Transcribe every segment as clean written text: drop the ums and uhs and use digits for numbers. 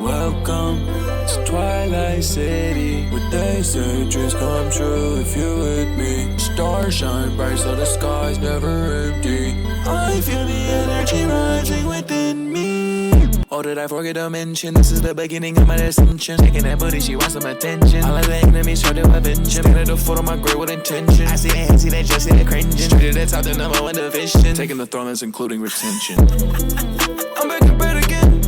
Welcome to Twilight City, where they say dreams come true if you're with me. Stars shine bright so the sky's never empty. I feel the energy rising within me. Oh, did I forget to mention, this is the beginning of my ascension. Taking that booty, she wants some attention. All of the enemies try to avenge him. At the foot of my grave with intention. I see the hands, see they just see the cringing. Straight to the top, the number one division. Taking the throne, that's including retention. I'm back in bed again.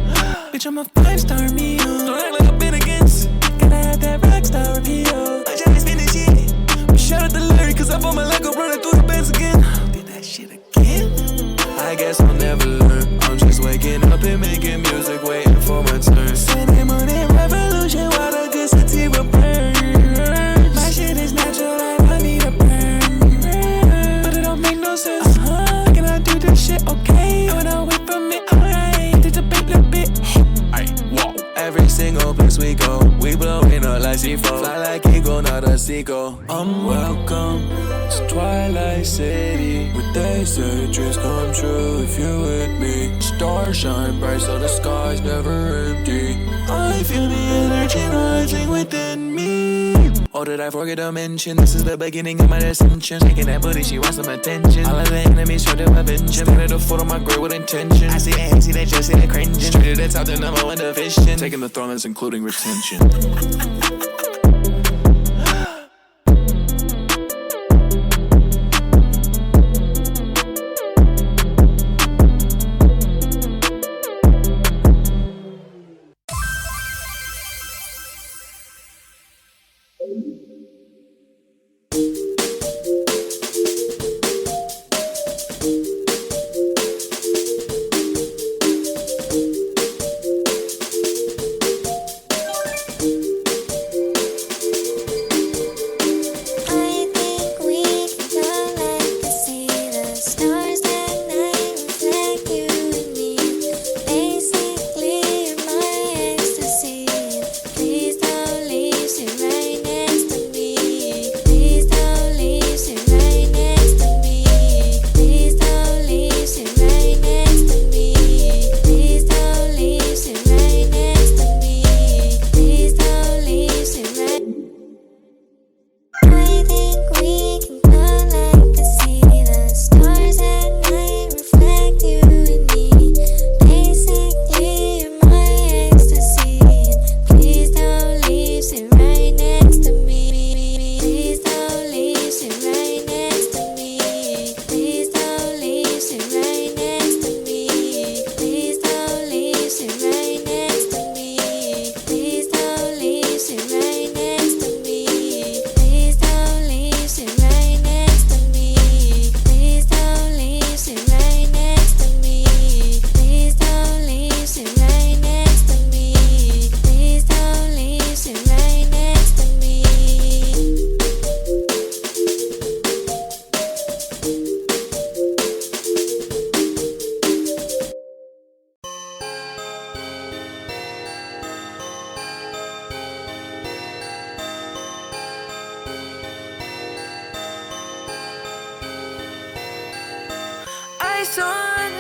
Bitch, I'm a 5-star meal. Don't act like I've been against. Gotta have that rockstar appeal. My job is spinning shit. But shout out to Larry, cause I bought my Lego running through the beds again. Did that shit again? I guess I'll never learn. I'm just waking up and making music, waiting for my turn. Sunday morning revolution while the good city will burn. My shit is natural, I need a burn. But it don't make no sense. Can I do this shit okay? When I wait from it, alright. Did the big little bit. Every single place we go, we blowing up like C4. Fly like eagle, not a seagull. Welcome to Twilight City, where they say dreams come true if you're with me. Stars shine bright so the sky's never empty. I feel the energy rising within me. Oh, did I forget to mention, this is the beginning of my ascension. Taking that booty, she wants some attention. All of the enemies try to avenge him. At the foot of my grave with intention. I see the hands, see they just see the cringing. Straight to the top, the number one division. Taking the throne, that's including retention. Shine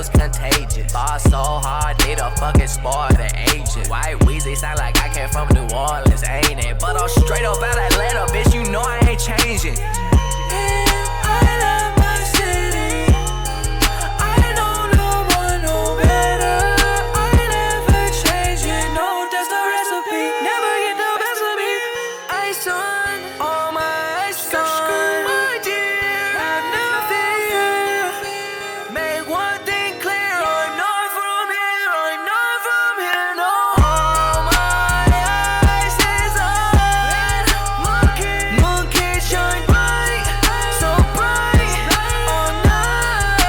was contagious. Ball so hard, need a fucking spoil the agent. White Weezy sound like I came from New Orleans, ain't it? But I'm straight up out Atlanta, bitch, you know I ain't changing. I love my city. I know no one no better. I never change it, no, that's the recipe. Never get the best of me. Ice on, all my ice on. My dear, have no fear. Make one thing clear, I'm not from here, I'm not from here, no. All my ice is on. Monkey shine bright, so bright all night.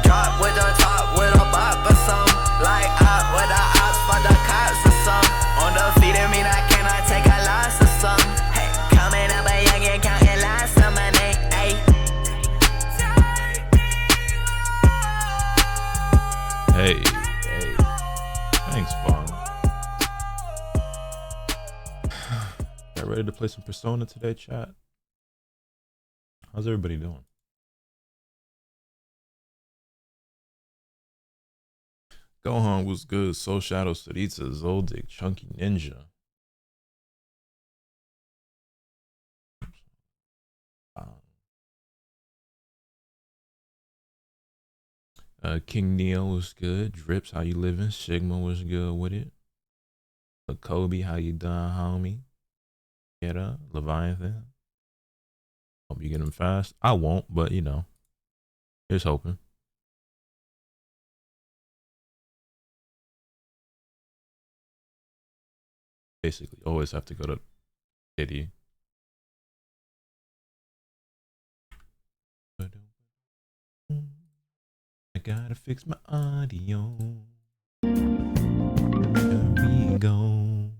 Drop with the top, with a bop or some. Like up with the ops for the cops or some. On the feet of me, I cannot take a loss or some. Hey, coming up a youngin', counting lots of money, ayy. Hey, thanks, Vaughn. Got ready to play some Persona today, chat. How's everybody doing? Gohan was good. Soul Shadow, Saritsa, Zoldyck, Chunky Ninja. King Neo was good. Drips, how you living? Sigma was good with it. Kobe, how you doing, homie? Get up, Leviathan. Hope you get him fast. I won't, but you know, here's hoping. Basically, always have to go to Diddy. I gotta fix my audio. There we go.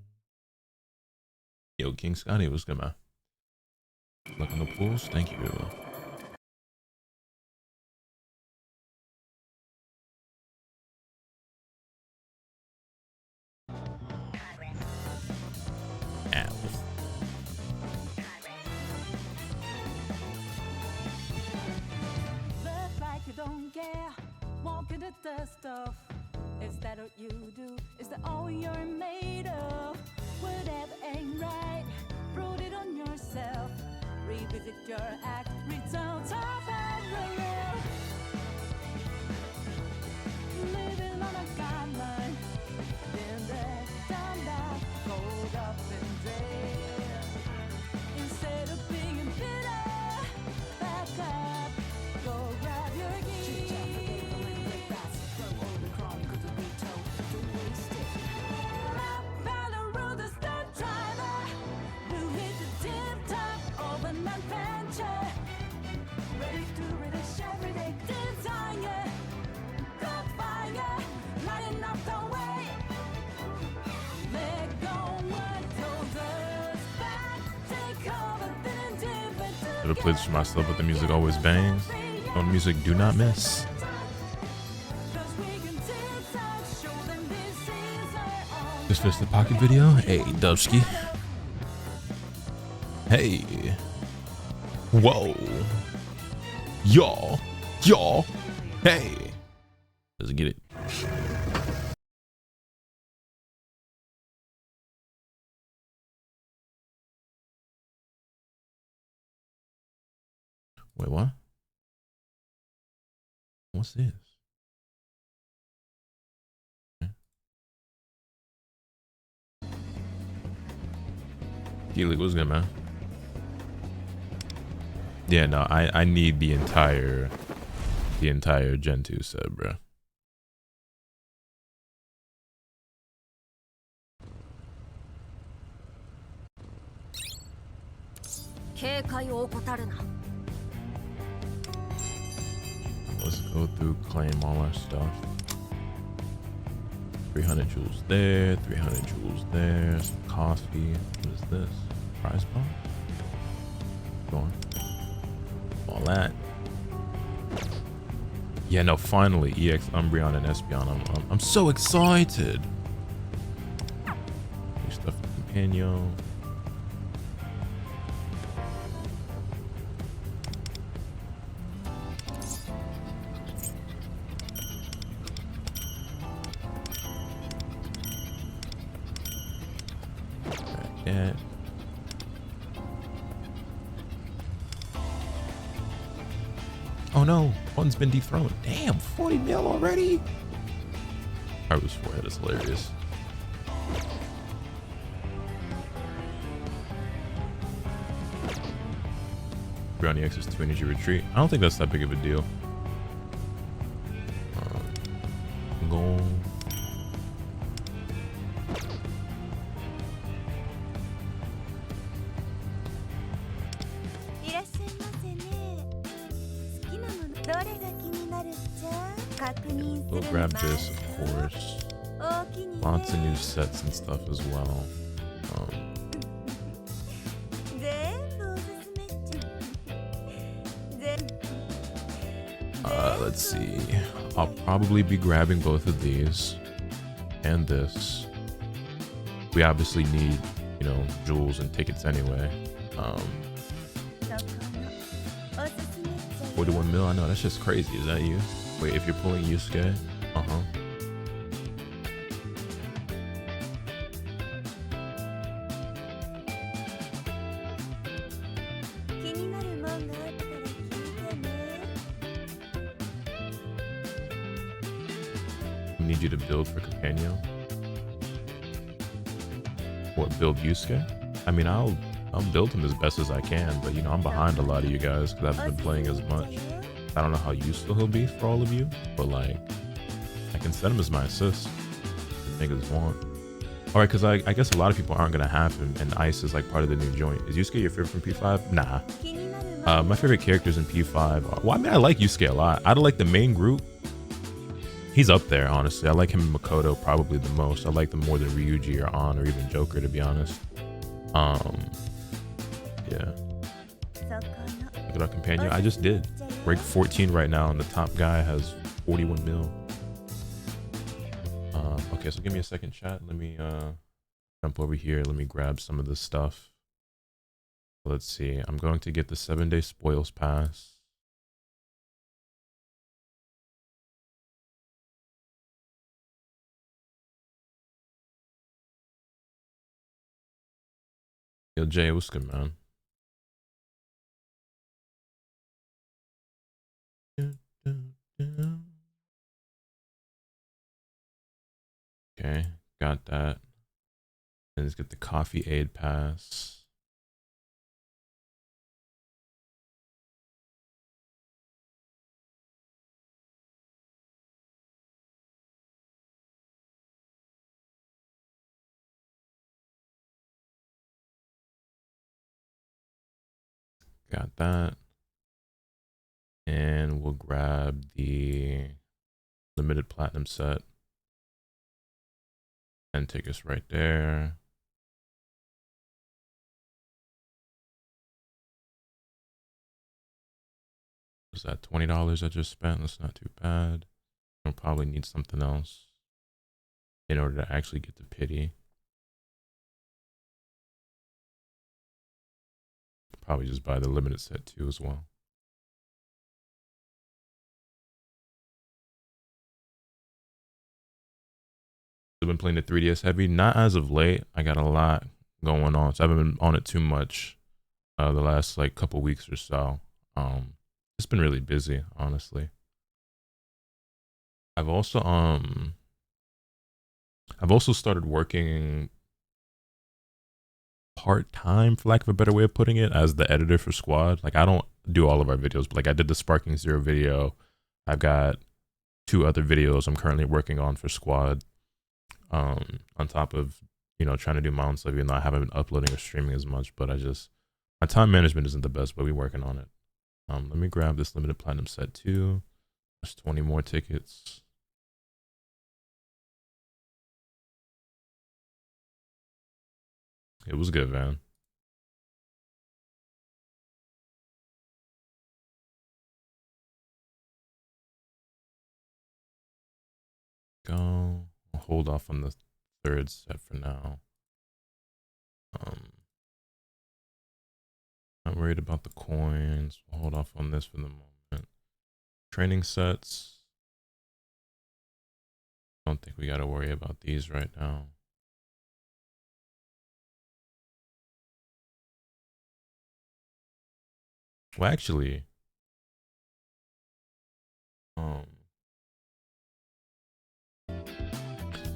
Yo, King Scotty, what's good, man? Luck on the pools. Thank you, bro. Look like you don't care, walking the dust off. Is that what you do? Is that all you're made of? Whatever ain't right, prove it on yourself. Revisit your act, return to real. Living on a guideline, been there, done that, gold up and dead. Instead of being bitter, back up, go grab your keys. Follow the stunt driver who hit the tip top of an adventure. Ready to relish every day, desire, the fire, lighting up the way. Let go what holds us back, take over, then different. Should have played this for myself, but the music always bangs. No music, do not miss. Just finished the pocket video. Hey, Dubsky. Hey. Whoa. Y'all. Hey. Let's get it. Wait, what? What's this? Keely, what's good, man? Yeah, no, I need the entire Gen 2 set, bro. Let's go through, claim all our stuff. 300 jewels there, 300 jewels there, some coffee. What is this? Prize bomb? Go on. All that. Yeah, no, finally, EX Umbreon and Espeon. I'm so excited. New stuff for Companion. Yeah. Oh no, one's been dethroned. Damn, 40 mil already? Harvest forehead is hilarious. Brownie X is 2 energy retreat. I don't think that's that big of a deal. Go. We'll grab this, of course. Lots of new sets and stuff as well. Let's see. I'll probably be grabbing both of these and this. We obviously need, you know, jewels and tickets anyway. 41 mil. I know that's just crazy. Is that you? Wait, if you're pulling Yusuke, I need you to build for Companion. What, build Yusuke? I mean, I'll build him as best as I can, but you know, I'm behind a lot of you guys because I haven't been playing as much. I don't know how useful he'll be for all of you, but like, I can set him as my assist if niggas want. All right, because I guess a lot of people aren't gonna have him, and Ice is like part of the new joint. Is Yusuke your favorite from P5? Nah. My favorite characters in P5 are, well, I mean, I like Yusuke a lot. Out of like the main group, he's up there, honestly. I like him and Makoto probably the most. I like them more than Ryuji or An or even Joker, to be honest. Yeah. Look at our companion. I just did. Rank 14 right now, and the top guy has 41 mil. Okay, so give me a second, chat. Let me jump over here. Let me grab some of this stuff. Let's see. I'm going to get the 7-day spoils pass. Yo, Jay, what's good, man? Okay, got that. And let's get the coffee aid pass. Got that. And we'll grab the limited platinum set and take us right there. Was that $20 I just spent? That's not too bad. I'll probably need something else in order to actually get the pity. Probably just buy the limited set too as well. I've been playing the 3DS heavy, not as of late. I got a lot going on, so I haven't been on it too much the last like couple weeks or so. It's been really busy, honestly. I've also started working part-time, for lack of a better way of putting it, as the editor for Squad. Like, I don't do all of our videos, but like I did the Sparking Zero video. I've got 2 other videos I'm currently working on for Squad. On top of, you know, trying to do my own stuff, even though I haven't been uploading or streaming as much, but my time management isn't the best, but we're working on it. Let me grab this limited platinum set too. There's 20 more tickets. It was good, man. Go. I'll hold off on the 3rd set for now. Not worried about the coins. We'll hold off on this for the moment. Training sets. Don't think we gotta worry about these right now. Well, actually,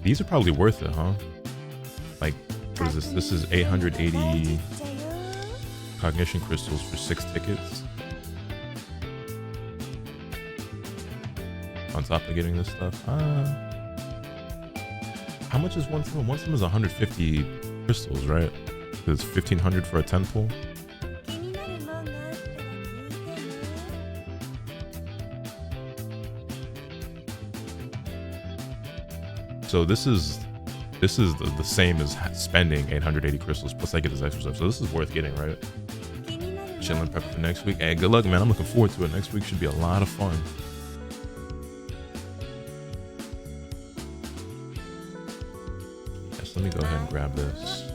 these are probably worth it, huh? Like, what is this? This is 880 cognition crystals for 6 tickets. On top of getting this stuff. How much is one sim? One sim is 150 crystals, right? It's 1500 for a 10 pull. So this is the same as spending 880 crystals plus I get this extra stuff. So this is worth getting, right? Chilling, prepping for next week. Hey, good luck, man. I'm looking forward to it. Next week should be a lot of fun. Yes, let me go ahead and grab this.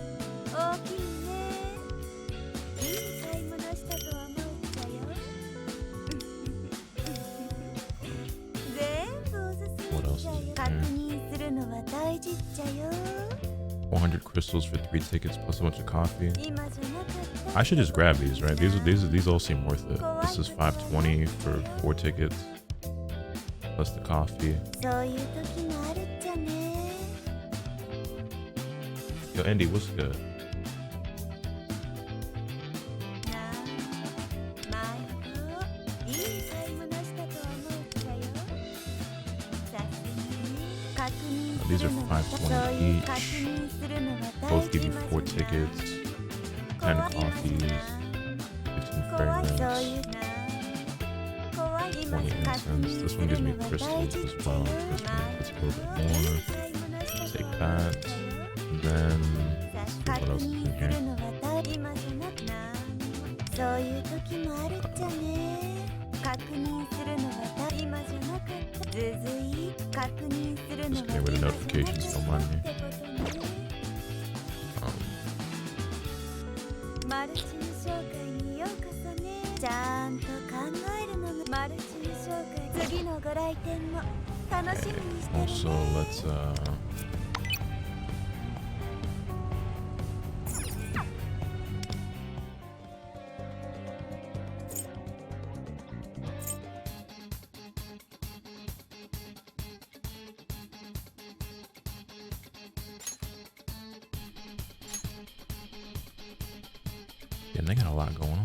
What else is in here? 400 crystals for 3 tickets plus a bunch of coffee. I should just grab these, right? These all seem worth it. This is 520 for 4 tickets plus the coffee. Yo, Andy, what's good? These are 520 each. Both give you 4 tickets, 10 coffees, 15 fragrance, 20 incense. This one gives me crystals as well. This one puts a little bit more. Take that. And then, let's see what else is in here. Just getting rid of notifications, don't mind me. Also, let's yeah, they got a lot going on.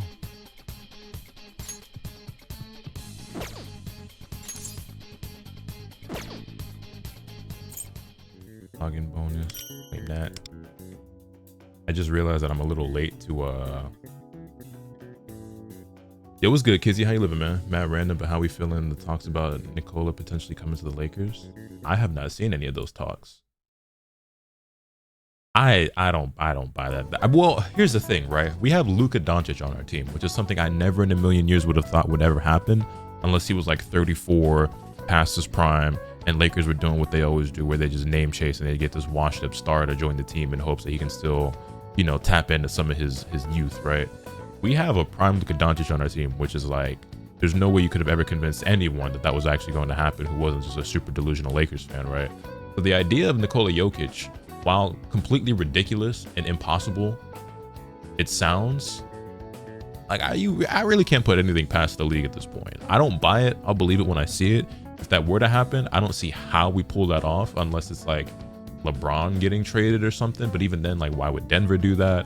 Login bonus, like that. I just realized that I'm a little late to Yo, what's good, Kizzy? How you living, man? Matt Random, but how we feeling? The talks about Nikola potentially coming to the Lakers. I have not seen any of those talks. I don't buy that. Well, here's the thing, right? We have Luka Doncic on our team, which is something I never in a million years would have thought would ever happen unless he was like 34, past his prime, and Lakers were doing what they always do, where they just name chase and they get this washed up star to join the team in hopes that he can still, you know, tap into some of his youth, right? We have a prime Luka Doncic on our team, which is like, there's no way you could have ever convinced anyone that that was actually going to happen who wasn't just a super delusional Lakers fan, right? So the idea of Nikola Jokic, while completely ridiculous and impossible, it sounds like I really can't put anything past the league at this point. I don't buy it. I'll believe it when I see it. If that were to happen, I don't see how we pull that off unless it's like LeBron getting traded or something. But even then, like, why would Denver do that?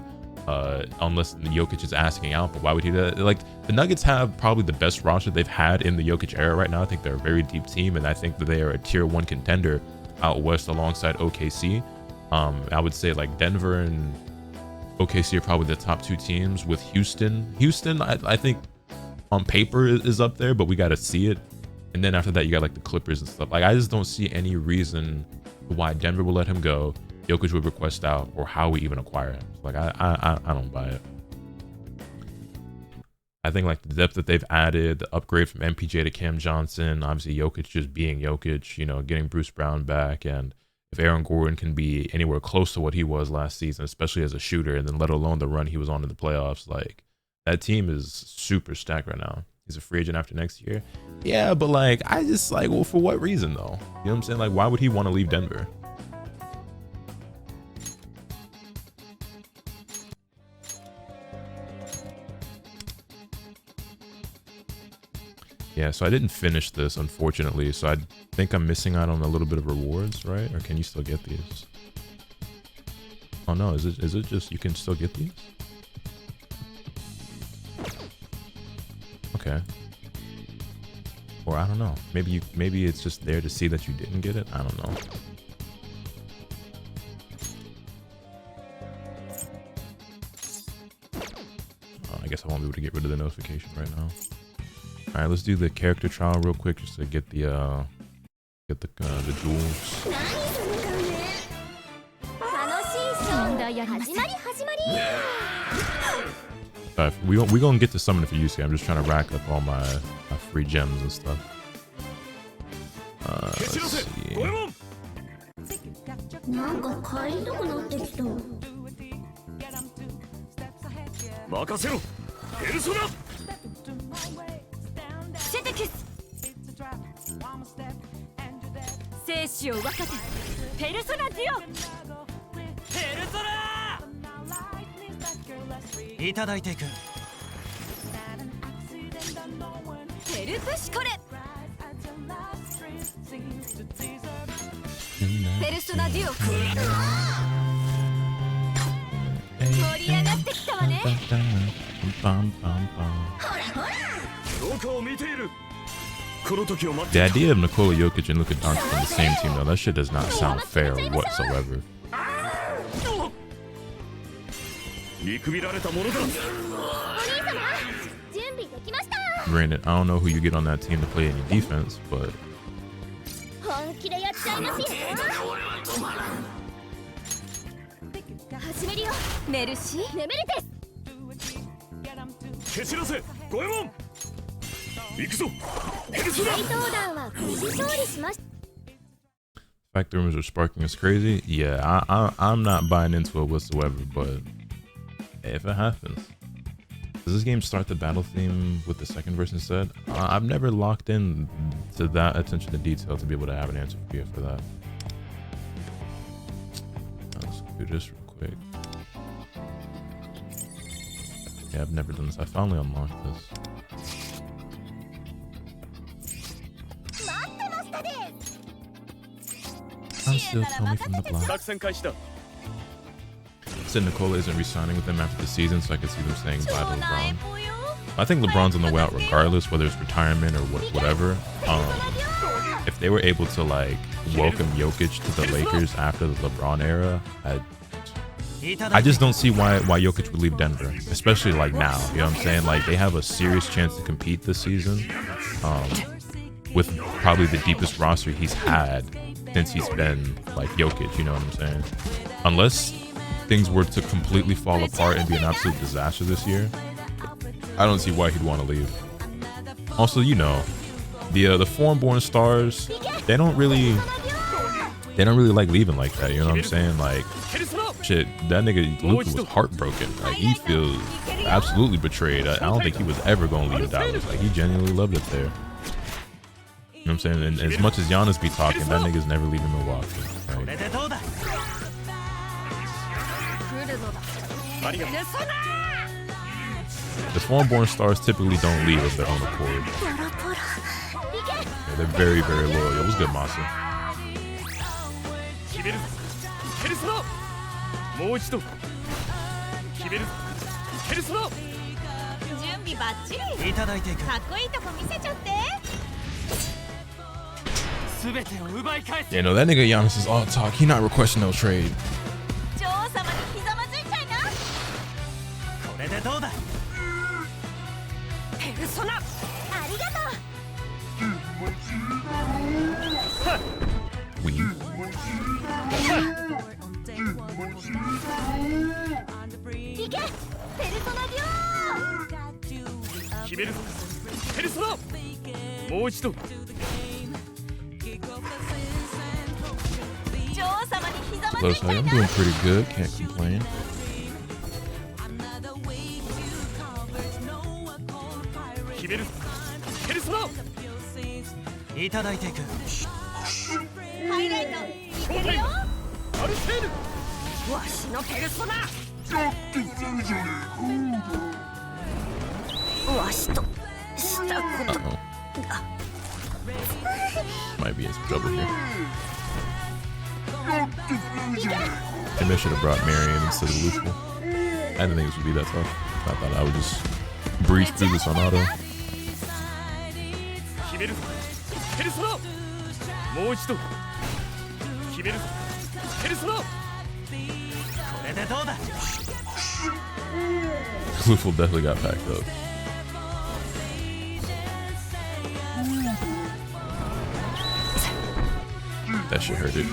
Unless Jokic is asking out, but why would he do that? Like, the Nuggets have probably the best roster they've had in the Jokic era right now. I think they're a very deep team, and I think that they are a tier 1 contender out west alongside OKC. I would say like Denver and OKC are probably the top 2 teams, with Houston. Houston, I think on paper is up there, but we got to see it. And then after that, you got like the Clippers and stuff. Like, I just don't see any reason why Denver will let him go, Jokic would request out, or how we even acquire him. So, like, I don't buy it. I think like the depth that they've added, the upgrade from MPJ to Cam Johnson, obviously Jokic just being Jokic, you know, getting Bruce Brown back, and if Aaron Gordon can be anywhere close to what he was last season, especially as a shooter, and then let alone the run he was on in the playoffs, like, that team is super stacked right now. He's a free agent after next year. Yeah, but like, I just like, well, for what reason though? You know what I'm saying? Like, why would he want to leave Denver? Yeah, so I didn't finish this, unfortunately. So I think I'm missing out on a little bit of rewards, right? Or can you still get these? Oh no, is it just you can still get these? Okay. Or I don't know. Maybe it's just there to see that you didn't get it. I don't know. I guess I won't be able to get rid of the notification right now. All right, let's do the character trial real quick just to get the jewels. We gonna get to summon for Yusuke. I'm just trying to rack up all my free gems and stuff. Let's see. The idea of Nikola Jokic and Luka Doncic on the same team, though, that shit does not sound fair whatsoever. Granted, I don't know who you get on that team to play any defense, but fact the rumors are sparking is crazy. Yeah, I'm not buying into it whatsoever, but if it happens. Does this game start the battle theme with the second verse instead? I've never locked in to that attention to detail to be able to have an answer for you for that. Let's do this real quick. Yeah, I've never done this. I finally unlocked this. I'm still Tommy from the block. Said Nikola isn't re-signing with them after the season, so I could see them saying bye to LeBron. I think LeBron's on the way out regardless, whether it's retirement or whatever. If they were able to like welcome Jokic to the Lakers after the LeBron era, I just don't see why Jokic would leave Denver, especially like now. You know what I'm saying? Like they have a serious chance to compete this season, with probably the deepest roster he's had since he's been like Jokic. You know what I'm saying? Unless things were to completely fall apart and be an absolute disaster this year, I don't see why he'd want to leave. Also, you know, the foreign-born stars, they don't really like leaving like that. You know what I'm saying? Like, shit, that nigga Luka was heartbroken. Like, he feels absolutely betrayed. I don't think he was ever going to leave Dallas. Like, he genuinely loved it there. You know what I'm saying? And as much as Giannis be talking, that nigga's never leaving Milwaukee. Right? The foreign-born stars typically don't leave of their own accord. Yeah, they're very, very loyal. Yo, what's good, Masa? Yeah, no, that nigga Giannis is all talk. He not requesting no trade. Close, I'm doing pretty good, can't complain. Might be in some trouble here. Maybe I should have brought Marion instead of Lucifer. I didn't think this would be that tough. I thought I would just breeze through this on auto. Luffel definitely got packed up. That shit hurt it.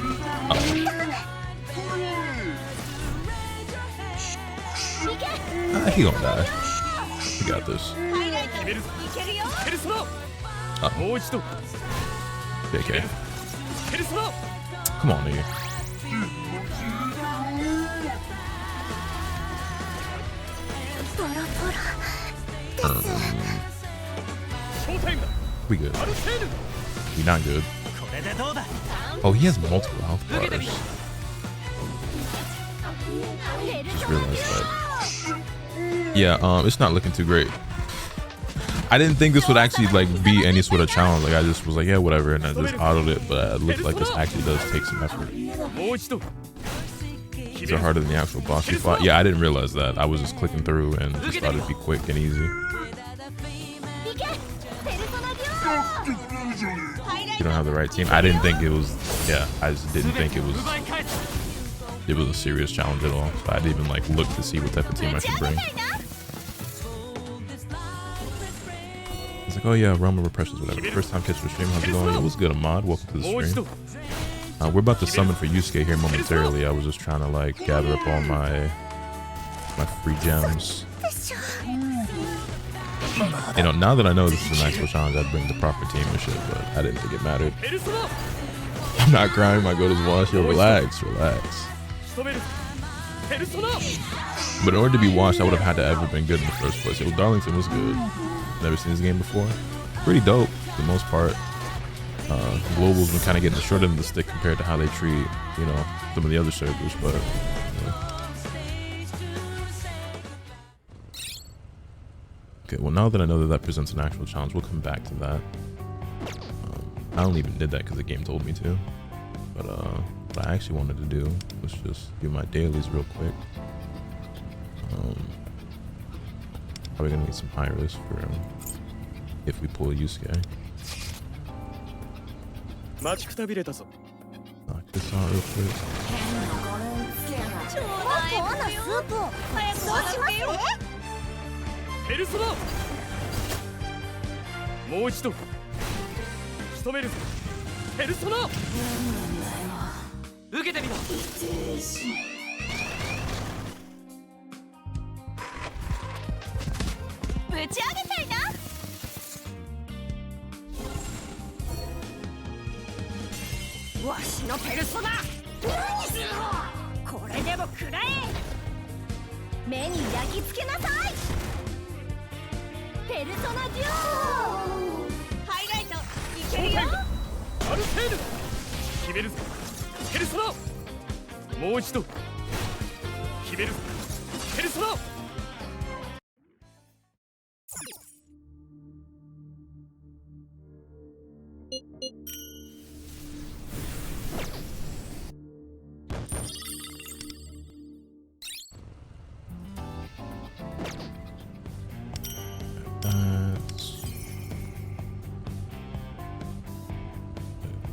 He gonna die. We got this. JK. Come on, nigga. We good. We not good. Oh, he has multiple health bars. Just realized that. Yeah, it's not looking too great. I didn't think this would actually like be any sort of challenge. Like I just was like, yeah, whatever, and I just autoed it. But it looks like this actually does take some effort. These are harder than the actual boss you fought. Yeah, I didn't realize that. I was just clicking through and just thought it'd be quick and easy. You don't have the right team. I didn't think it was. Yeah, I just didn't think it was a serious challenge at all. So I didn't even like look to see what type of team I should bring. It's like, oh yeah, Realm of Repressions, whatever. First time catching the stream, how's it going? It was good, Ahmad. Welcome to the stream. We're about to summon for Yusuke here momentarily. I was just trying to like gather up all my free gems. You know, now that I know this is an actual challenge, I'd bring the proper team and shit, but I didn't think it mattered. I'm not crying, my goat is washed. Yo, relax. But in order to be washed, I would have had to ever been good in the first place. Yo, Darlington was good. Never seen this game before. Pretty dope for the most part. Global's been kind of getting the short end of the stick compared to how they treat, you know, some of the other servers, but okay, well, now that I know that that presents an actual challenge, we'll come back to that. I only even did that because the game told me to, but what I actually wanted to do was just do my dailies real quick. Probably gonna need some high risk for if we pull Yusuke. Knock this out real quick.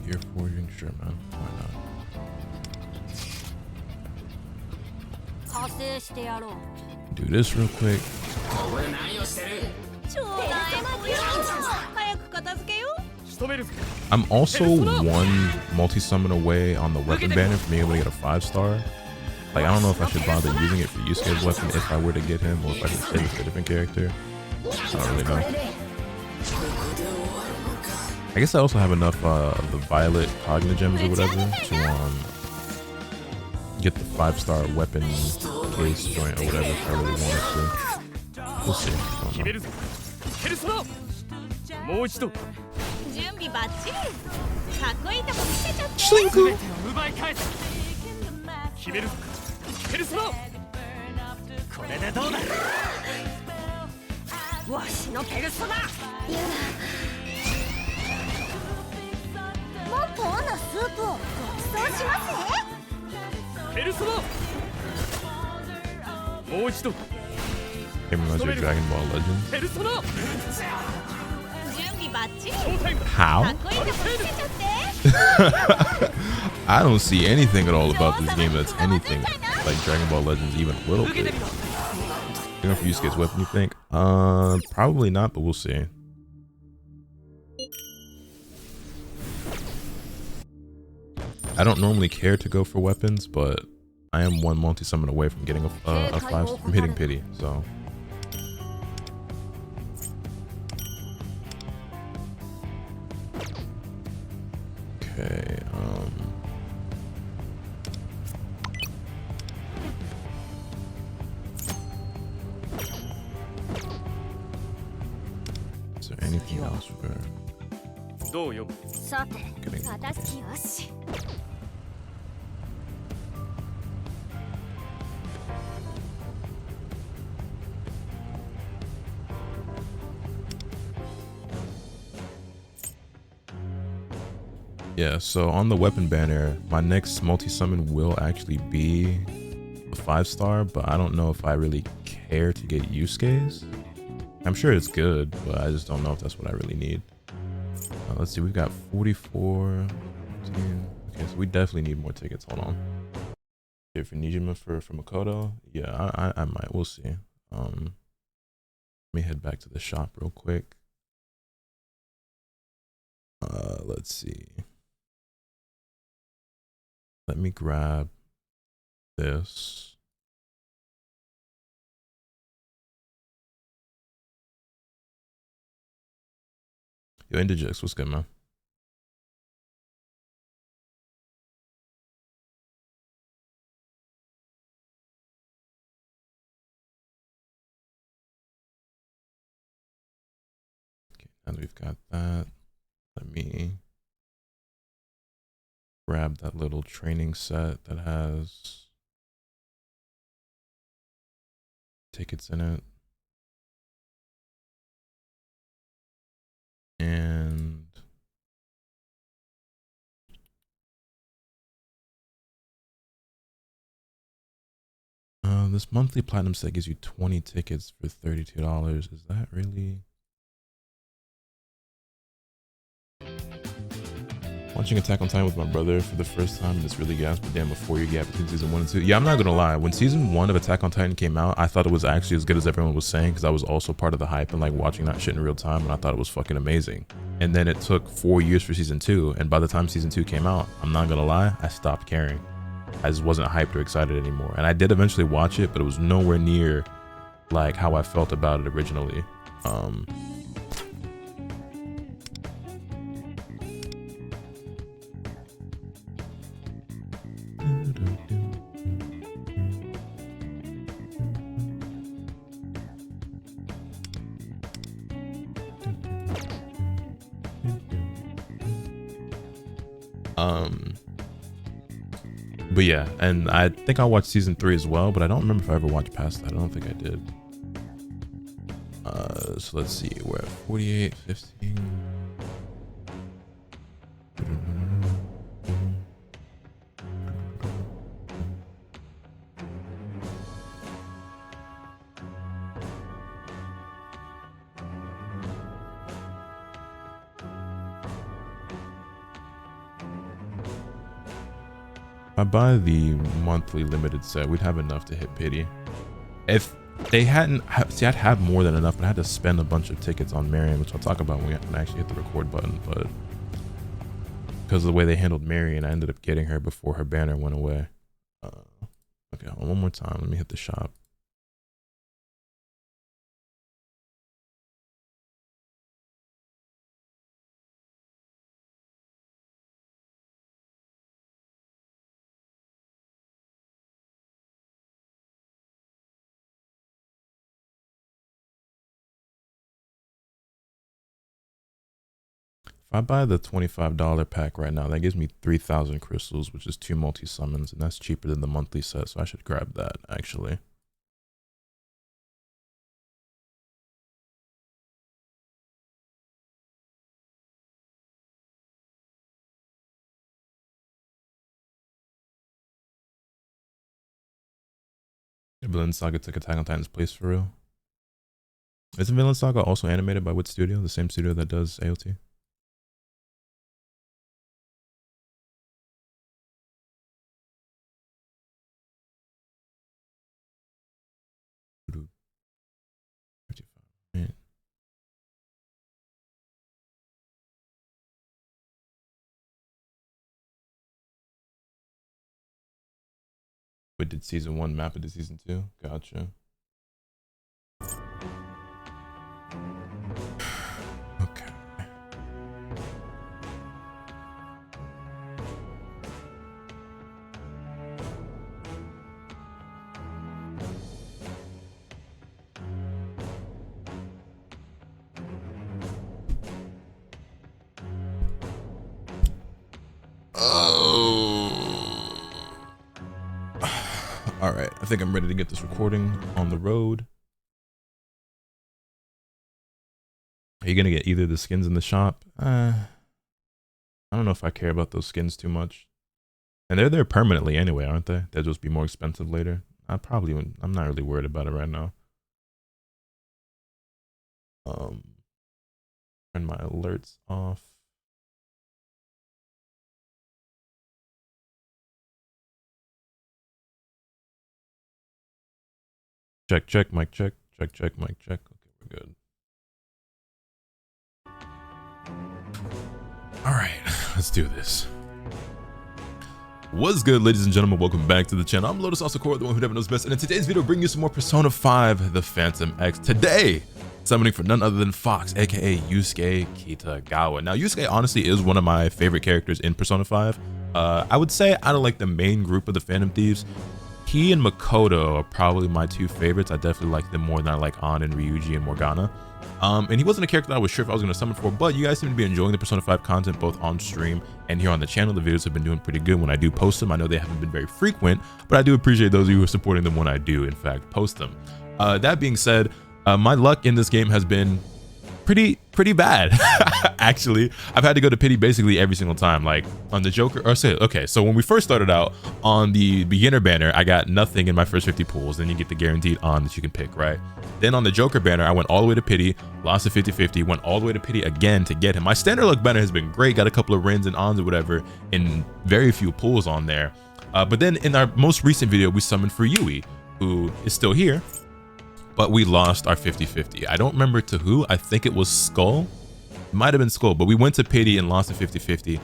Gear forging, sure, man. Why not? Do this real quick. I'm also one multi-summon away on the weapon banner from being able to get a 5-star. Like, I don't know if I should bother using it for Yusuke's weapon if I were to get him, or if I should save it for a different character. I don't really know. I guess I also have enough the Violet Cognitive Gems or whatever to get the 5-star weapon case joint or whatever if I really wanted to. We'll see. Slinku! っと和なスープをご馳走しますね。ペルソナもう一度 Remember your Dragon Ball Legends? ペルソナ準備バッチリ。 How? かっこいいとこ見せちゃって。 I don't see anything at all about this game that's anything like Dragon Ball Legends even a little bit. You know, for Yusuke's weapon, you think? Probably not, but we'll see. I don't normally care to go for weapons, but I am one multi-summon away from getting a 5 from hitting pity, so. Okay, is there anything else for どうよ。さて、 getting? 私よし。 Yeah, so on the weapon banner, my next multi-summon will actually be a 5-star, but I don't know if I really care to get Yusuke's. I'm sure it's good, but I just don't know if that's what I really need. Let's see, we've got 44. 15. Okay, so we definitely need more tickets. Hold on. Here for Nijima for Makoto. Yeah, I might. We'll see. Let me head back to the shop real quick. Let's see. Let me grab this. Yo, Indigix, what's good, man? Okay, now that we've got that, let me grab that little training set that has tickets in it. And this monthly platinum set gives you 20 tickets for $32. Is that really? Watching Attack on Titan with my brother for the first time, and it's really gas, but damn, before you gap between season 1 and 2. Yeah, I'm not gonna lie. When season 1 of Attack on Titan came out, I thought it was actually as good as everyone was saying, because I was also part of the hype and like watching that shit in real time, and I thought it was fucking amazing. And then it took 4 years for season 2, and by the time season 2 came out, I'm not gonna lie, I stopped caring. I just wasn't hyped or excited anymore. And I did eventually watch it, but it was nowhere near like how I felt about it originally. But yeah, and I think I watched season 3 as well, but I don't remember if I ever watched past that. I don't think I did. So let's see, we're at 48, 15. I buy the monthly limited set, we'd have enough to hit pity. If they hadn't, see, I'd have more than enough, but I had to spend a bunch of tickets on Marion, which I'll talk about when I actually hit the record button. But because of the way they handled Marion, I ended up getting her before her banner went away. Okay, one more time. Let me hit the shop. If I buy the $25 pack right now, that gives me 3,000 crystals, which is 2 multi-summons, and that's cheaper than the monthly set, so I should grab that, actually. Villain Saga took Attack on Titan's place for real. Isn't Villain Saga also animated by which studio? The same studio that does AOT? We did season 1 map into season 2. Gotcha. Okay. All right, I think I'm ready to get this recording on the road. Are you gonna get either the skins in the shop? I don't know if I care about those skins too much. And they're there permanently anyway, aren't they? They'll just be more expensive later. I'm not really worried about it right now. Turn my alerts off. Check, check, mic check. Check, check, mic check. Okay, we're good. All right, let's do this. What's good, ladies and gentlemen? Welcome back to the channel. I'm Lotus Asakura, the one who never knows best. And in today's video, bring you some more Persona 5, The Phantom X. Today, summoning for none other than Fox, aka Yusuke Kitagawa. Now, Yusuke honestly is one of my favorite characters in Persona 5. I would say out of like the main group of the Phantom Thieves, he and Makoto are probably my two favorites. I definitely like them more than I like An and Ryuji and Morgana. And he wasn't a character that I was sure if I was going to summon for, but you guys seem to be enjoying the Persona 5 content both on stream and here on the channel. The videos have been doing pretty good when I do post them. I know they haven't been very frequent, but I do appreciate those of you who are supporting them when I do, in fact, post them. That being said, my luck in this game has been pretty bad. Actually, I've had to go to pity basically every single time. Like on the Joker, or say, okay, so when we first started out on the beginner banner, I got nothing in my first 50 pulls. Then you get the guaranteed on that you can pick, right? Then on the Joker banner, I went all the way to pity, lost a 50-50, went all the way to pity again to get him. My standard luck banner has been great, got a couple of Rins and Ons or whatever, and very few pulls on there. But then in our most recent video, we summoned for Yui, who is still here, but we lost our 50-50. I don't remember to who. I think it was Skull. It might have been Skull, but we went to pity and lost a 50-50.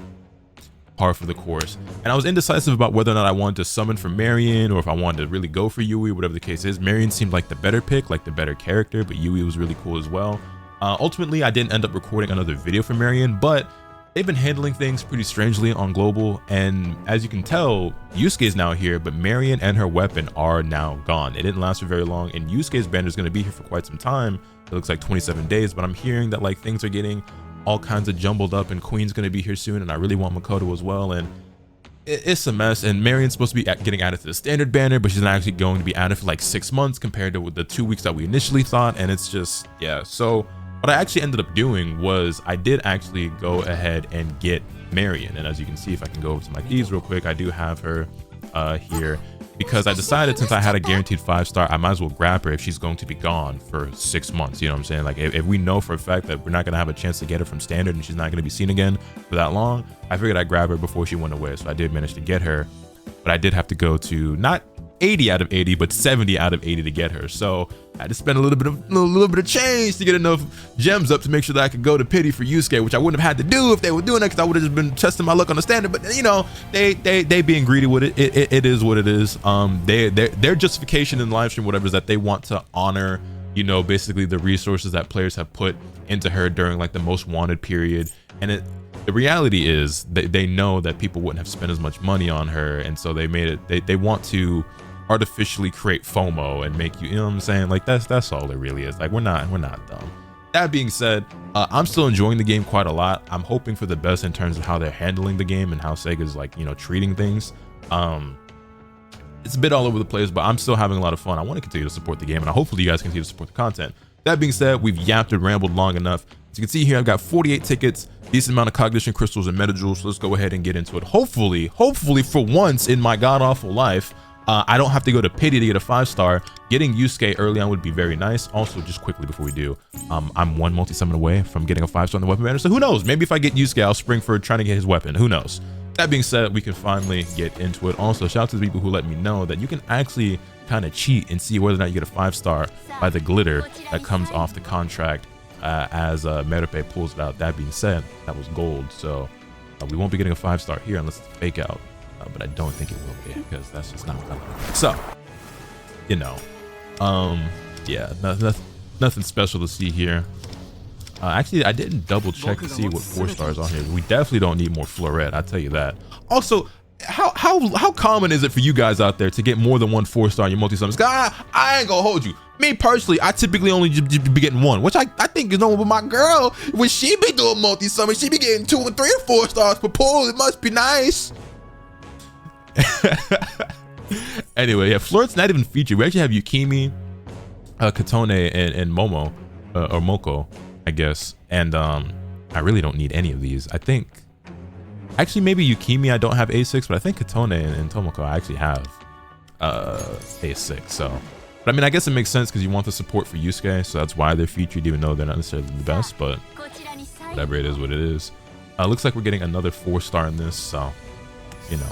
Par for the course. And I was indecisive about whether or not I wanted to summon for Marion or if I wanted to really go for Yui, whatever the case is. Marion seemed like the better pick, like the better character, but Yui was really cool as well. Ultimately, I didn't end up recording another video for Marion, but they've been handling things pretty strangely on Global, and as you can tell, Yusuke is now here, but Marion and her weapon are now gone. It didn't last for very long, and Yusuke's banner is going to be here for quite some time. It looks like 27 days, but I'm hearing that like things are getting all kinds of jumbled up, and Queen's going to be here soon, and I really want Makoto as well, and it's a mess. And Marion's supposed to be getting added to the standard banner, but she's not actually going to be added for like 6 months compared to the 2 weeks that we initially thought, and it's just, yeah. So what I actually ended up doing was I did actually go ahead and get Marion, and as you can see, if I can go over to my thieves real quick, I do have her here because I decided since I had a guaranteed 5-star, I might as well grab her if she's going to be gone for 6 months. You know what I'm saying? Like if we know for a fact that we're not going to have a chance to get her from standard and she's not going to be seen again for that long, I figured I'd grab her before she went away. So I did manage to get her, but I did have to go to not 80 out of 80, but 70 out of 80 to get her. So I had to spend a little bit of change to get enough gems up to make sure that I could go to pity for Yusuke, which I wouldn't have had to do if they were doing it, because I would have just been testing my luck on the standard. But you know, they being greedy with it. It is what it is. Their justification in the live stream, whatever, is that they want to honor, you know, basically the resources that players have put into her during like the most wanted period. And the reality is they know that people wouldn't have spent as much money on her, and so they made it. They want to artificially create FOMO and make you know what I'm saying? Like that's all it really is. Like we're not dumb. That being said, I'm still enjoying the game quite a lot. I'm hoping for the best in terms of how they're handling the game and how Sega's like, you know, treating things. It's a bit all over the place, but I'm still having a lot of fun. I want to continue to support the game, and hopefully you guys continue to support the content. That being said, we've yapped and rambled long enough. As you can see here, I've got 48 tickets, decent amount of cognition crystals and meta jewels. So let's go ahead and get into it. Hopefully for once in my god awful life, I don't have to go to pity to get a 5-star. Getting Yusuke early on would be very nice. Also, just quickly before we do, I'm one multi-summon away from getting a 5-star in the weapon banner. So who knows? Maybe if I get Yusuke, I'll spring for trying to get his weapon. Who knows? That being said, we can finally get into it. Also, shout out to the people who let me know that you can actually kind of cheat and see whether or not you get a 5-star by the glitter that comes off the contract as Merupe pulls it out. That being said, that was gold. So we won't be getting a 5-star here unless it's a fake out. But I don't think it will be because that's just not what I like. So, you know, yeah, nothing special to see here. Actually, I didn't double check to see what 4-stars on here. We definitely don't need more Floret, I'll tell you that. Also, how common is it for you guys out there to get more than one 4-star in your multi-summons? I ain't gonna hold you. Me personally, I typically only be getting one, which I think is normal. But my girl, when she be doing multi-summons, she be getting 2 and 3 and 4 stars per pull. It must be nice. Anyway, yeah, Floret's not even featured. We actually have Yukimi, Katone, and Momo, or Moko, I guess. And I really don't need any of these. I think, actually, maybe Yukimi I don't have A6, but I think Katone and Tomoko I actually have A6. So, but I mean, I guess it makes sense because you want the support for Yusuke, so that's why they're featured, even though they're not necessarily the best. But whatever it is, what it is. Looks like we're getting another 4-star in this, so you know.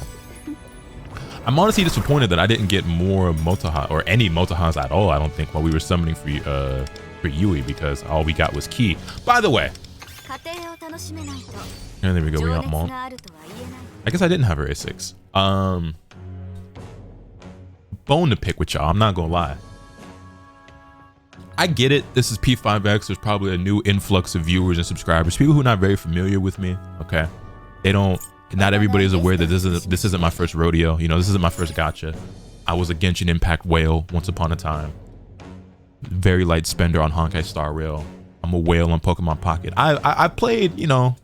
I'm honestly disappointed that I didn't get more Motoha or any Motohas at all. I don't think while we were summoning for Yui, because all we got was Ki. By the way, and there we go. We got Mon. I guess I didn't have her A6. Bone to pick with y'all. I'm not gonna lie. I get it. This is P5X. There's probably a new influx of viewers and subscribers. People who are not very familiar with me. Okay, they don't. Not everybody is aware that this isn't my first rodeo. You know, this isn't my first gacha. I was a Genshin Impact whale once upon a time. Very light spender on Honkai Star Rail. I'm a whale on Pokemon Pocket. I played, you know,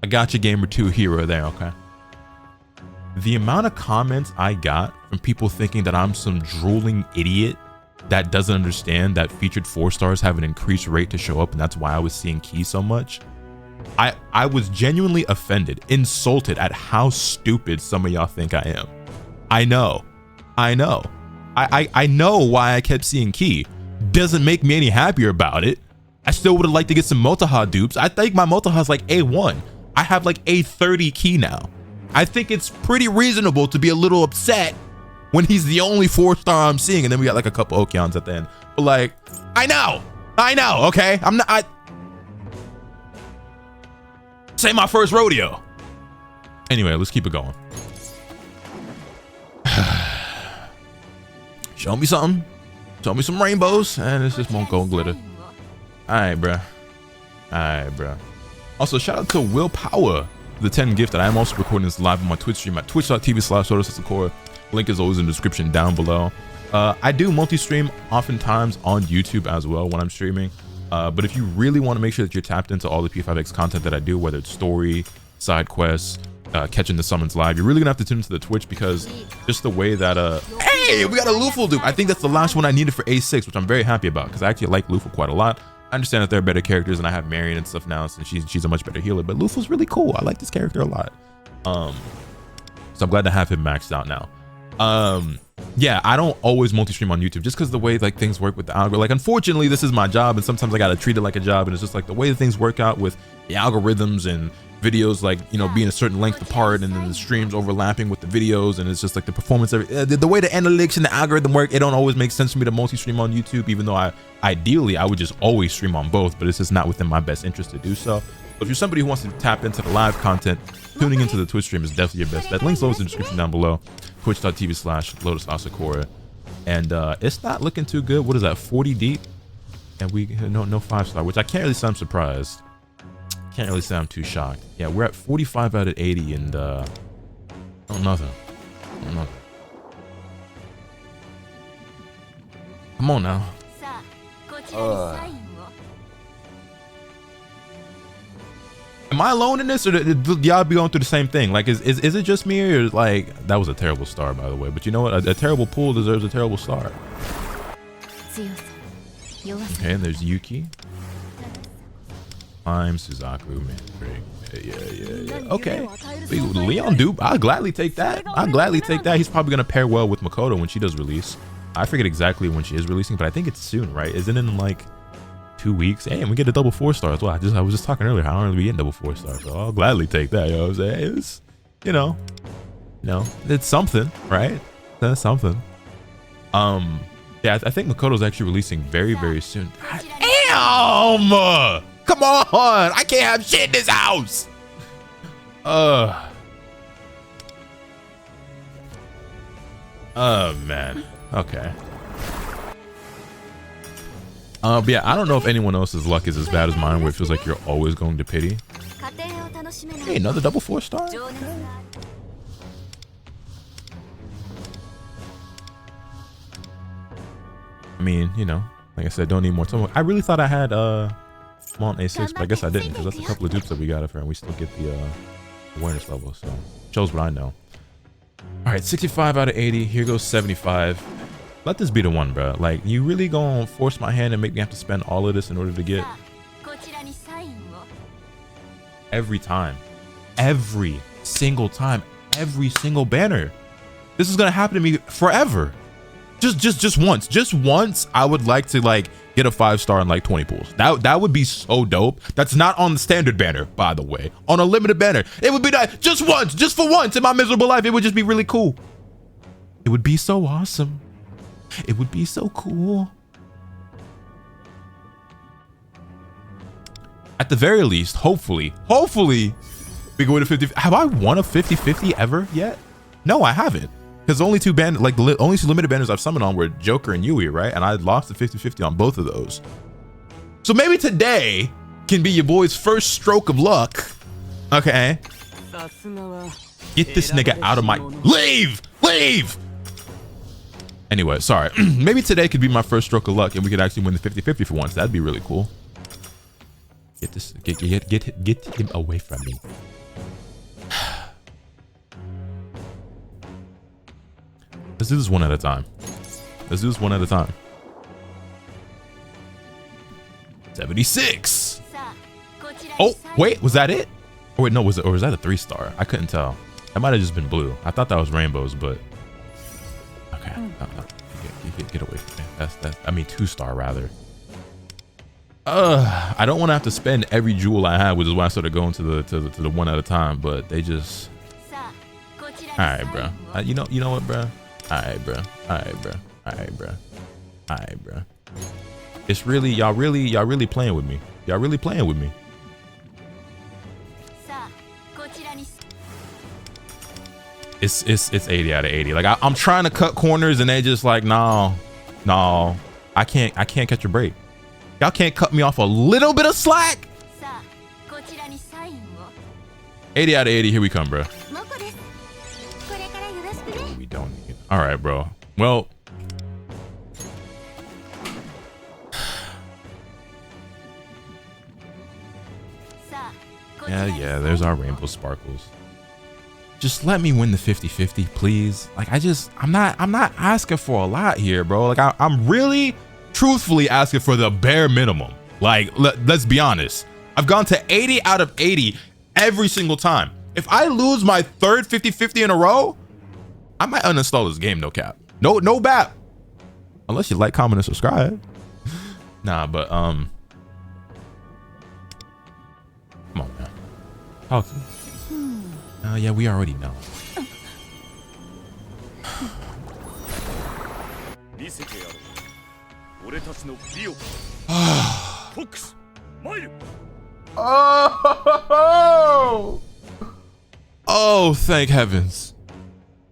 a gacha game or two here or there, okay? The amount of comments I got from people thinking that I'm some drooling idiot that doesn't understand that featured 4-stars have an increased rate to show up, and that's why I was seeing Ki so much. I was genuinely offended, insulted at how stupid some of y'all think I am. I know. I know why I kept seeing Ki. Doesn't make me any happier about it. I still would have liked to get some Motoha dupes. I think my Motoha is like A1. I have like A30 Ki now. I think it's pretty reasonable to be a little upset when he's the only 4-star I'm seeing, and then we got like a couple Okeons at the end. But like, I know, okay? This ain't my first rodeo. Anyway, let's keep it going. Show me something. Show me some rainbows. And it's just won't go glitter. Alright, bruh. Also, shout out to Willpower, the 10 gift that I am also recording this live on my Twitch stream at twitch.tv/Asakura. Link is always in the description down below. I do multi-stream oftentimes on YouTube as well when I'm streaming. But if you really want to make sure that you're tapped into all the P5X content that I do, whether it's story, side quests, catching the summons live, you're really gonna have to tune into the Twitch, because just the way that hey, we got a Luful dupe. I think that's the last one I needed for A6, which I'm very happy about, because I actually like Luful quite a lot. I understand that there are better characters, and I have Marion and stuff now, so she's a much better healer, but Luful's really cool. I like this character a lot. So I'm glad to have him maxed out now. Yeah, I don't always multi-stream on YouTube just because the way like things work with the algorithm. Like, unfortunately, this is my job, and sometimes I gotta treat it like a job, and it's just like the way that things work out with the algorithms and videos, like, you know, being a certain length apart, and then the streams overlapping with the videos, and it's just like the performance of it. The way the analytics and the algorithm work, it don't always make sense for me to multi-stream on YouTube, even though ideally I would just always stream on both, but it's just not within my best interest to do so. But if you're somebody who wants to tap into the live content, tuning into the Twitch stream is definitely your best bet. Links always in the description down below. Twitch.tv/Lotus Asakura. And it's not looking too good. What is that, 40 deep? And we no 5-star, which I can't really say I'm surprised. Can't really say I'm too shocked. Yeah, we're at 45 out of 80, and nothing. Come on now. Am I alone in this, or do y'all be going through the same thing? Like, is it just me, or like, that was a terrible star, by the way, but you know what? A terrible pool deserves a terrible star. Okay, and there's Yuki. I'm Suzaku, man. Yeah. Okay. Leon Dupe, I'll gladly take that. I'll gladly take that. He's probably gonna pair well with Makoto when she does release. I forget exactly when she is releasing, but I think it's soon, right? Isn't it in like 2 weeks? Hey, and we get a double 4-star as well. I was just talking earlier. I don't really be getting double 4-star, so I'll gladly take that. You know what I'm saying? It's, you know, it's something, right? That's something. Yeah, I think Makoto's actually releasing very, very soon. Damn! Come on! I can't have shit in this house! Oh, man. Okay. But yeah, I don't know if anyone else's luck is as bad as mine, where it feels like you're always going to pity. Hey, another double 4-star? I mean, you know, like I said, don't need more time. I really thought I had Mount A6, but I guess I didn't, because that's a couple of dupes that we got up here, and we still get the awareness level, so shows what I know. All right, 65 out of 80. Here goes 75. Let this be the one, bro. Like, you really gonna force my hand and make me have to spend all of this in order to get every time, every single time, every single banner? This is gonna happen to me forever. Just once I would like to like get a 5-star in like 20 pools. That would be so dope. That's not on the standard banner, by the way. On a limited banner, it would be that just once, just for once in my miserable life. It would just be really cool. It would be so awesome. It would be so cool. At the very least, hopefully we go to 50. Have I won a 50-50 ever yet? No, I haven't. Because only two limited banners I've summoned on were Joker and Yui, right? And I lost the 50-50 on both of those. So maybe today can be your boy's first stroke of luck. Okay. Get this nigga out of my... Leave! Anyway, sorry. Maybe today could be my first stroke of luck and we could actually win the 50-50 for once. That'd be really cool. Get him away from me. Let's do this one at a time. 76. Oh, wait, was that it? Oh, wait, no, was that a 3-star? I couldn't tell. That might have just been blue. I thought that was rainbows, but okay. Get away from me. That's I mean 2-star rather. I don't want to have to spend every jewel I have, which is why I started going to the one at a time, but they just... All right, bro. You know what, bro? All right, bro. It's really y'all really playing with me. It's 80 out of 80. Like I'm trying to cut corners and they just like, no, I can't catch a break. Y'all can't cut me off a little bit of slack. 80 out of 80. Here we come, bro. We don't need it. All right, bro. Well, yeah, there's our rainbow sparkles. Just let me win the 50-50, please. Like I'm not asking for a lot here, bro. Like I'm really truthfully asking for the bare minimum. Like let's be honest. I've gone to 80 out of 80 every single time. If I lose my third 50-50 in a row, I might uninstall this game, no cap. No bap. Unless you like, comment, and subscribe. Nah, but come on, man. Talk to me. Yeah, we already know. Oh, thank heavens.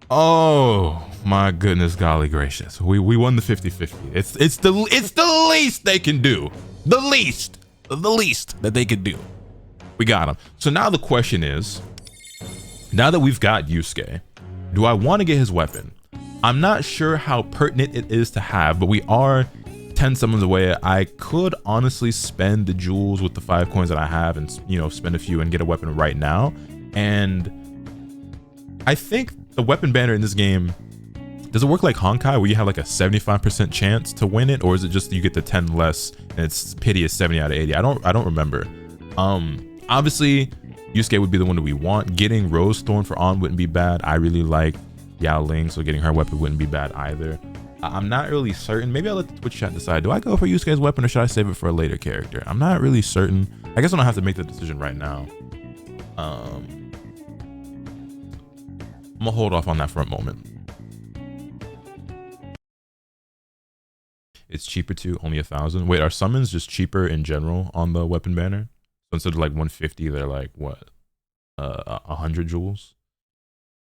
Oh my goodness, golly gracious. We won the 50-50. It's the least they can do. The least that they could do. We got him. So now the question is, now that we've got Yusuke, do I want to get his weapon? I'm not sure how pertinent it is to have, but we are 10 summons away. I could honestly spend the jewels with the 5 coins that I have and, you know, spend a few and get a weapon right now. And I think the weapon banner in this game, does it work like Honkai where you have like a 75% chance to win it, or is it just you get the 10 less and it's pity is 70 out of 80? I don't remember. Obviously, Yusuke would be the one that we want. Getting Rose Thorn for On wouldn't be bad. I really like Yao Ling, so getting her weapon wouldn't be bad either. I'm not really certain. Maybe I'll let the Twitch chat decide. Do I go for Yusuke's weapon or should I save it for a later character? I'm not really certain. I guess I don't have to make the decision right now. I'm gonna hold off on that for a moment. It's cheaper too, only 1,000. Wait, are summons just cheaper in general on the weapon banner? So instead of like 150, they're like what? 100 jewels?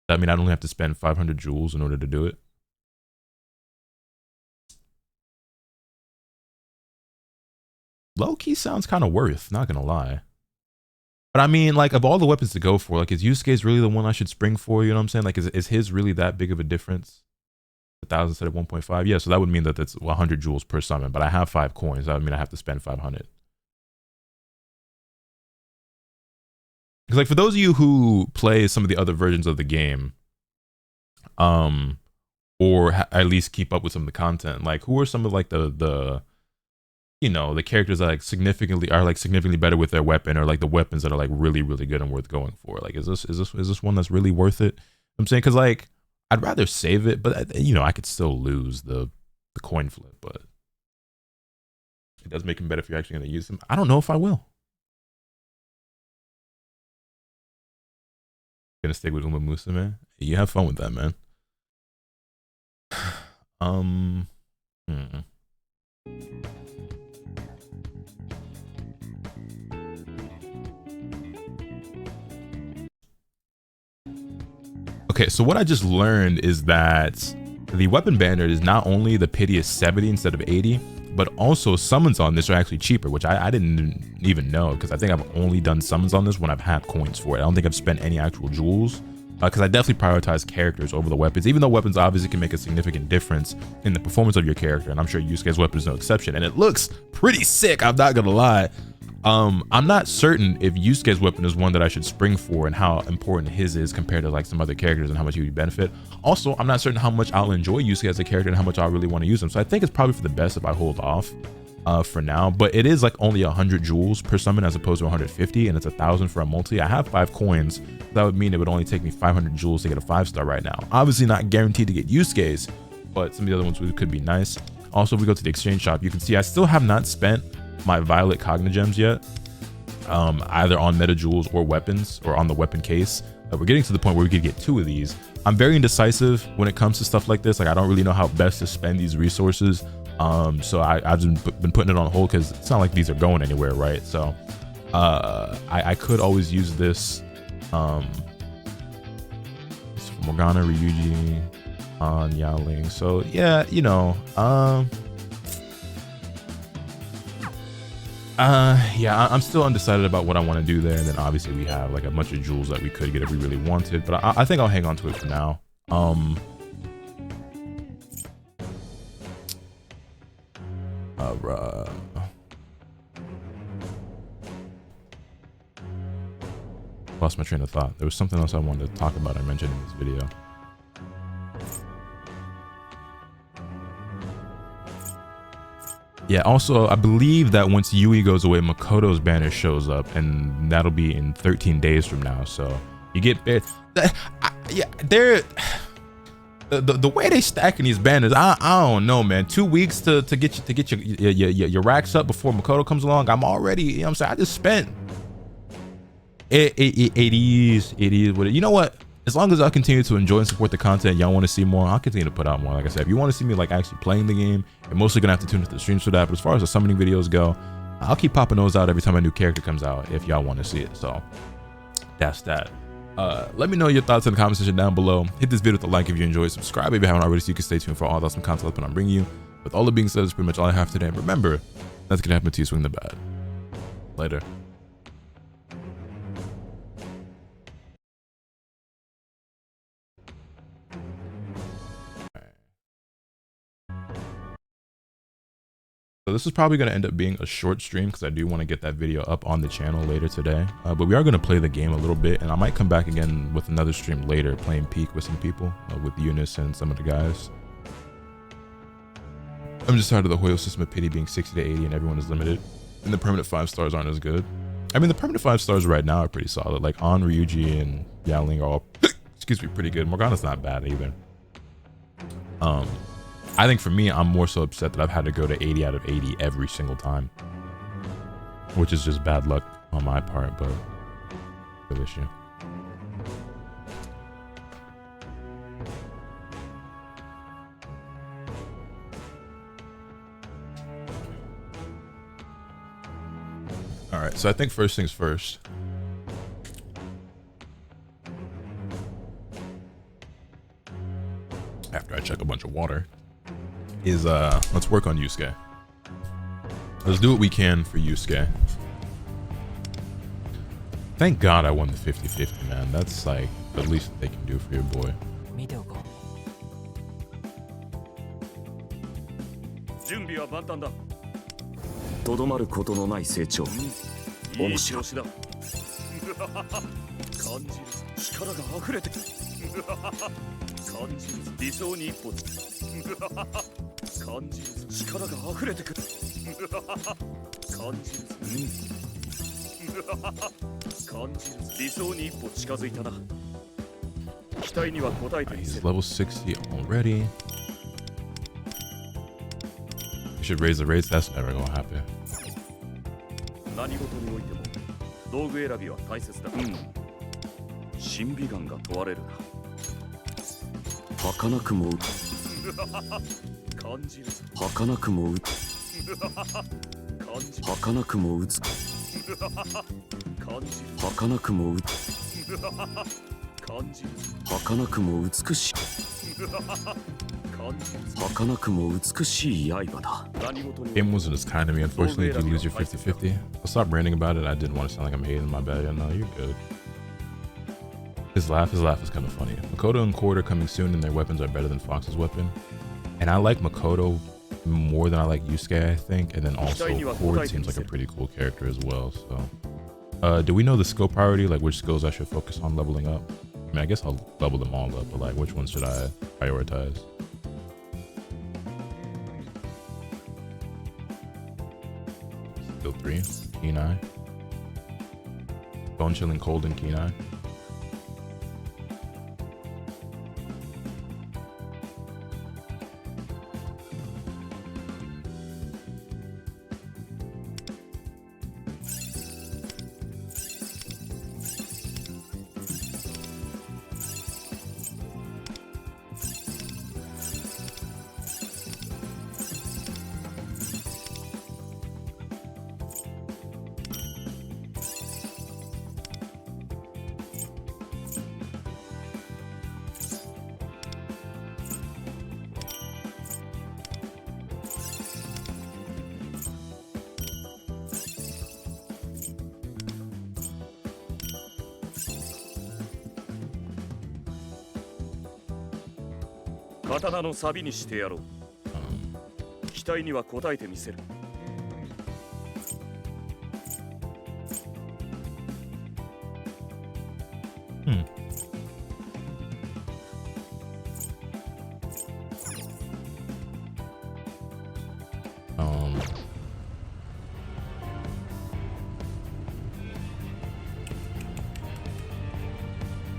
That mean I only have to spend 500 jewels in order to do it? Low key sounds kind of worth, not gonna lie. But I mean, like, of all the weapons to go for, like, is Yusuke's really the one I should spring for? You know what I'm saying? Like, is his really that big of a difference? 1,000 instead of 1.5? Yeah, so that would mean that that's 100 jewels per summon, but I have 5 coins. That would mean I have to spend 500. Because, like, for those of you who play some of the other versions of the game, or at least keep up with some of the content, like, who are some of, like, the you know, the characters that like significantly better with their weapon, or like the weapons that are like really good and worth going for? Like, is this one that's really worth it? I'm saying, because like I'd rather save it, but you know, I could still lose the coin flip, but it does make him better if you're actually going to use him. I don't know if I will. Gonna stick with Uma Musa, man. You have fun with that, man. Okay, so what I just learned is that the weapon banner is not only the piteous 70 instead of 80, but also summons on this are actually cheaper, which I didn't even know, because I think I've only done summons on this when I've had coins for it. I don't think I've spent any actual jewels, because I definitely prioritize characters over the weapons, even though weapons obviously can make a significant difference in the performance of your character, and I'm sure Yusuke's weapon is no exception, and it looks pretty sick, I'm not gonna lie. I'm not certain if Yusuke's weapon is one that I should spring for, and how important his is compared to like some other characters and how much he would benefit. Also, I'm not certain how much I'll enjoy Yusuke as a character and how much I really want to use him. So I think it's probably for the best if I hold off for now. But it is like only 100 jewels per summon as opposed to 150, and it's 1,000 for a multi. I have 5 coins. That would mean it would only take me 500 jewels to get a 5-star right now. Obviously not guaranteed to get Yusuke's, but some of the other ones could be nice. Also, if we go to the exchange shop, you can see I still have not spent my Violet Cognigems yet, either on meta jewels or weapons, or on the weapon case. We're getting to the point where we could get 2 of these. I'm very indecisive when it comes to stuff like this. Like, I don't really know how best to spend these resources, so I've been putting it on hold, because it's not like these are going anywhere, right? So I could always use this Morgana, Ryuji, on Yao Ling. So yeah, you know, yeah, I'm still undecided about what I want to do there. And then obviously we have like a bunch of jewels that we could get if we really wanted, but I think I'll hang on to it for now. Lost my train of thought. There was something else I wanted to talk about. I mentioned in this video. Yeah, also, I believe that once Yui goes away, Makoto's banner shows up, and that'll be in 13 days from now. So you get yeah, they're the way they stacking these banners. I don't know, man. 2 weeks to get your racks up before Makoto comes along. I'm already, you know what I'm saying, I just spent it is what it, you know what? As long as I continue to enjoy and support the content, y'all want to see more, I'll continue to put out more. Like I said, if you want to see me like actually playing the game, you're mostly gonna have to tune into the streams for that. But as far as the summoning videos go, I'll keep popping those out every time a new character comes out if y'all want to see it. So that's that. Let me know your thoughts in the comment section down below. Hit this video with a like if you enjoyed. Subscribe if you haven't already, so you can stay tuned for all the awesome content I'm bringing you. With all that being said, that's pretty much all I have today. And remember, that's gonna happen to you. Swing the bat. Later. So this is probably going to end up being a short stream, because I do want to get that video up on the channel later today. But we are going to play the game a little bit, and I might come back again with another stream later, playing Peak with some people, with Eunice and some of the guys. I'm just tired of the Hoyo system of pity being 60 to 80 and everyone is limited, and the permanent 5 stars aren't as good. I mean, the permanent 5 stars right now are pretty solid. Like On, Ryuji, and Yaoling are all, excuse me, pretty good. Morgana's not bad either. I think for me, I'm more so upset that I've had to go to 80 out of 80 every single time, which is just bad luck on my part, but real issue. All right, so I think first things first. After I check a bunch of water, is let's work on Yusuke. Let's do what we can for Yusuke. Thank God I won the 50-50, man. That's like the least that they can do for your boy. 見ておこ準備は万端だ。とどまることのない成長。いい調子だ。感じる力が溢れてくる。感じる理想に一歩。感じる力が溢れてくる。感じる感じる理想に一歩近づいたな。期待には応えてみせ He's る。 level 60 already. We should raise the rates. That's never gonna happen. 何事においても道具選びは大切だ。審美眼が問われるな。儚くも感じる儚くも感じる儚くも美感じる儚くも感じる儚くも美しい感じる儚くも美しい刃だ。何事に Game wasn't as kind to me. Unfortunately, if you lose your 50-50, I'll stop ranting about it. I didn't want to sound like I'm hating. My bad. Yeah, no, you're good. His laugh is kind of funny. Makoto and Cord are coming soon, and their weapons are better than Fox's weapon. And I like Makoto more than I like Yusuke, I think. And then also Cord seems like a pretty cool character as well. So, do we know the skill priority? Like which skills I should focus on leveling up? I mean, I guess I'll level them all up, but like which ones should I prioritize? Skill 3, Kenai. Bone Chilling Cold and Kenai.刀のサビにしてやろう。期待には応えてみせる。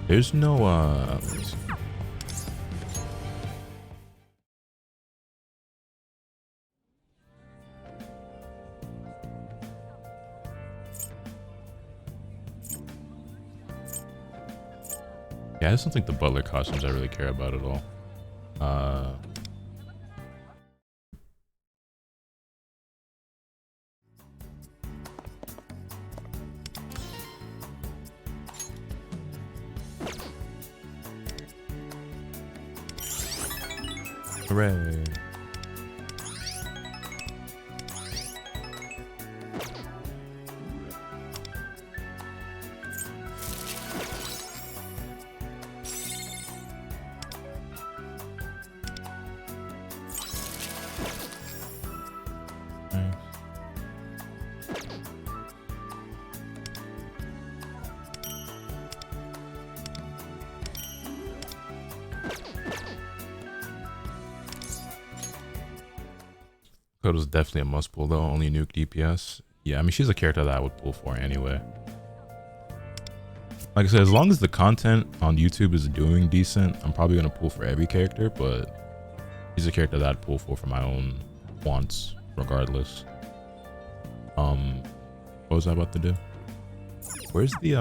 There's no let me see. Yeah, I just don't think the butler costumes I really care about at all. Hooray. Code was definitely a must pull though, only nuke DPS. Yeah, I mean, she's a character that I would pull for anyway. Like I said, as long as the content on YouTube is doing decent, I'm probably gonna pull for every character, but she's a character that I'd pull for my own wants, regardless. What was I about to do? Where's the